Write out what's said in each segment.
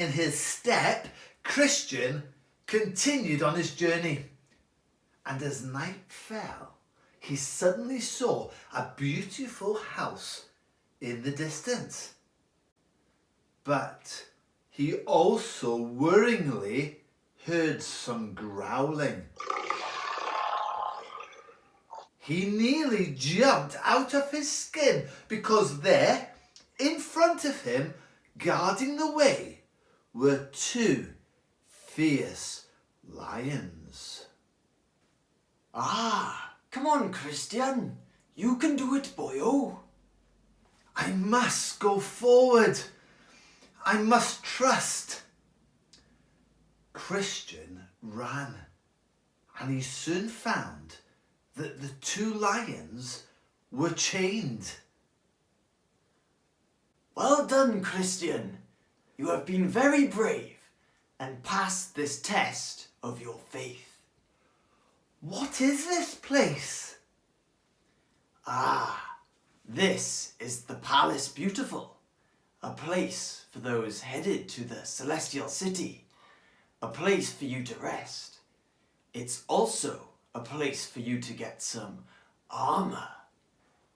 in his step, Christian continued on his journey. And as night fell, he suddenly saw a beautiful house in the distance. But he also worryingly heard some growling. He nearly jumped out of his skin because there, in front of him, guarding the way, were two fierce lions. Come on, Christian. You can do it, boyo. I must go forward. I must trust. Christian ran, and he soon found that the two lions were chained. Well done, Christian. You have been very brave and passed this test of your faith. What is this place? This is the Palace Beautiful, a place for those headed to the Celestial City, a place for you to rest. It's also a place for you to get some armour.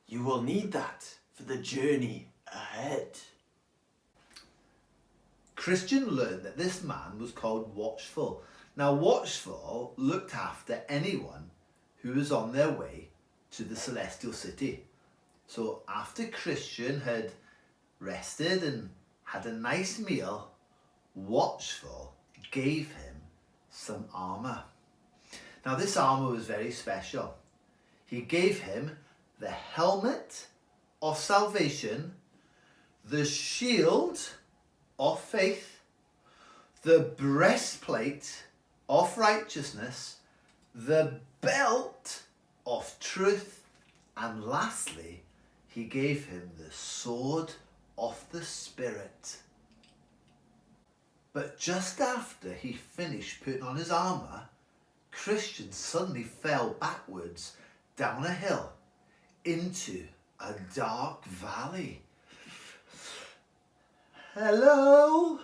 You will need that for the journey ahead. Christian learned that this man was called Watchful. Now, Watchful looked after anyone who was on their way to the Celestial City. So after Christian had rested and had a nice meal, Watchful gave him some armour. Now, this armour was very special. He gave him the helmet of salvation, the shield of faith, the breastplate of righteousness, the belt of truth, and lastly, he gave him the sword of the Spirit. But just after he finished putting on his armour, Christian suddenly fell backwards down a hill into a dark valley. Hello?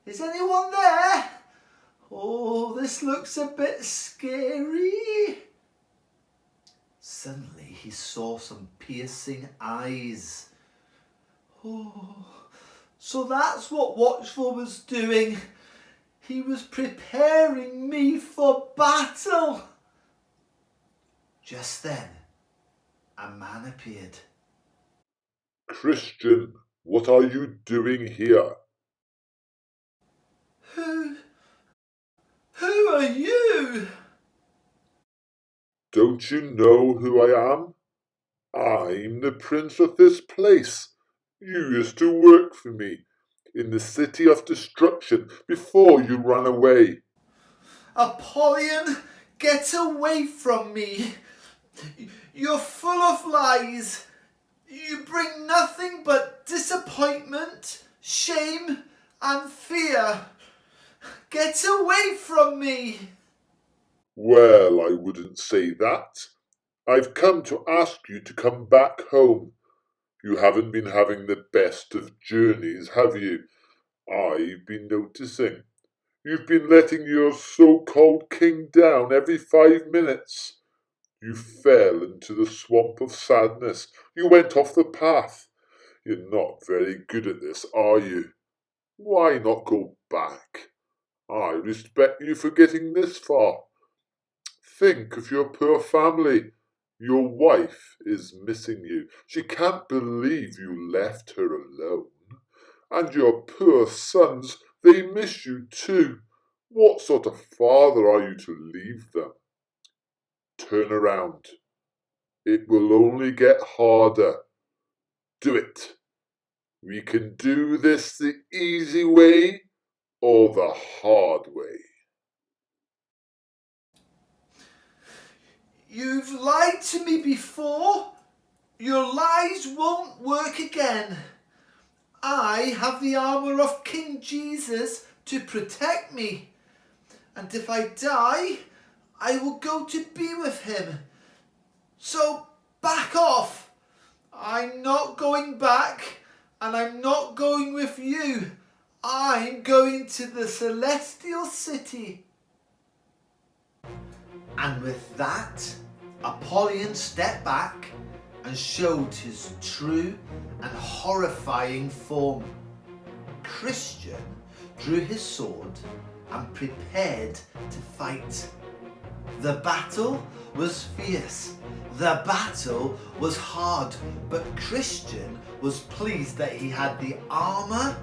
Is anyone there? Oh, this looks a bit scary. Suddenly he saw some piercing eyes. Oh, so that's what Watchful was doing. He was preparing me for battle. Just then, a man appeared. Christian, what are you doing here? Who are you? Don't you know who I am? I'm the prince of this place. You used to work for me in the city of destruction before you ran away. Apollyon, get away from me. You're full of lies. You bring nothing but disappointment, shame, and fear. Get away from me. Well, I wouldn't say that. I've come to ask you to come back home. You haven't been having the best of journeys, have you? I've been noticing. You've been letting your so-called king down every 5 minutes. You fell into the swamp of sadness. You went off the path. You're not very good at this, are you? Why not go back? I respect you for getting this far. Think of your poor family. Your wife is missing you. She can't believe you left her alone. And your poor sons, they miss you too. What sort of father are you to leave them? Turn around. It will only get harder. Do it. We can do this the easy way or the hard way. You've lied to me before. Your lies won't work again. I have the armour of King Jesus to protect me. And if I die, I will go to be with him. So back off. I'm not going back, and I'm not going with you. I'm going to the celestial city. And with that, Apollyon stepped back and showed his true and horrifying form. Christian drew his sword and prepared to fight. The battle was fierce. The battle was hard, but Christian was pleased that he had the armour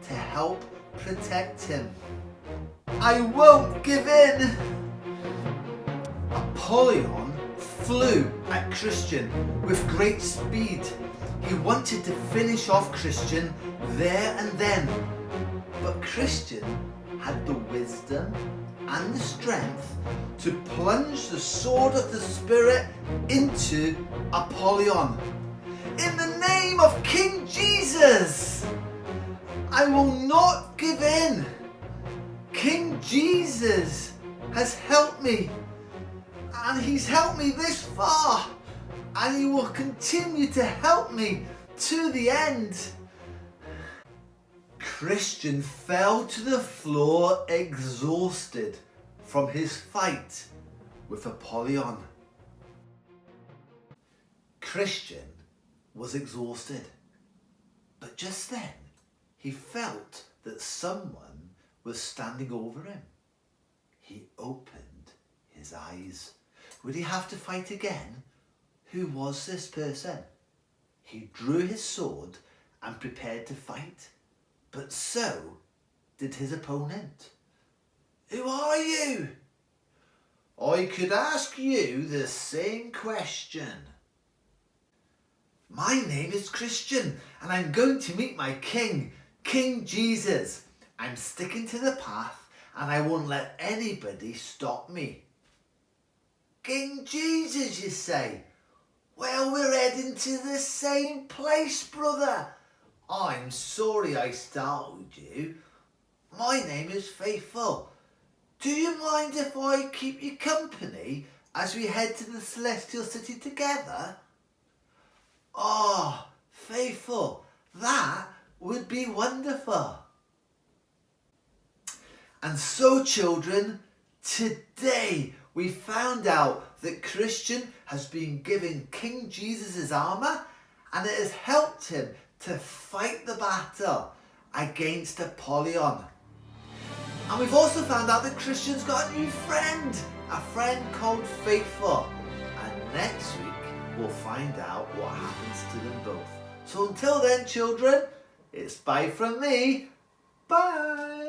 to help protect him. I won't give in! Apollyon flew at Christian with great speed. He wanted to finish off Christian there and then. But Christian had the wisdom and the strength to plunge the sword of the Spirit into Apollyon. In the name of King Jesus, I will not give in. King Jesus has helped me. And he's helped me this far, and he will continue to help me to the end. Christian fell to the floor exhausted from his fight with Apollyon. Christian was exhausted, but just then he felt that someone was standing over him. He opened his eyes. Would he have to fight again? Who was this person? He drew his sword and prepared to fight, but so did his opponent. Who are you? I could ask you the same question. My name is Christian, and I'm going to meet my king, King Jesus. I'm sticking to the path, and I won't let anybody stop me. King Jesus, you say? Well, we're heading to the same place, brother. I'm sorry I startled you. My name is Faithful. Do you mind if I keep you company as we head to the celestial city together? Oh, Faithful, that would be wonderful. And so, children, today we found out that Christian has been given King Jesus' armour, and it has helped him to fight the battle against Apollyon. And we've also found out that Christian's got a new friend, a friend called Faithful. And next week we'll find out what happens to them both. So until then, children, it's bye from me. Bye.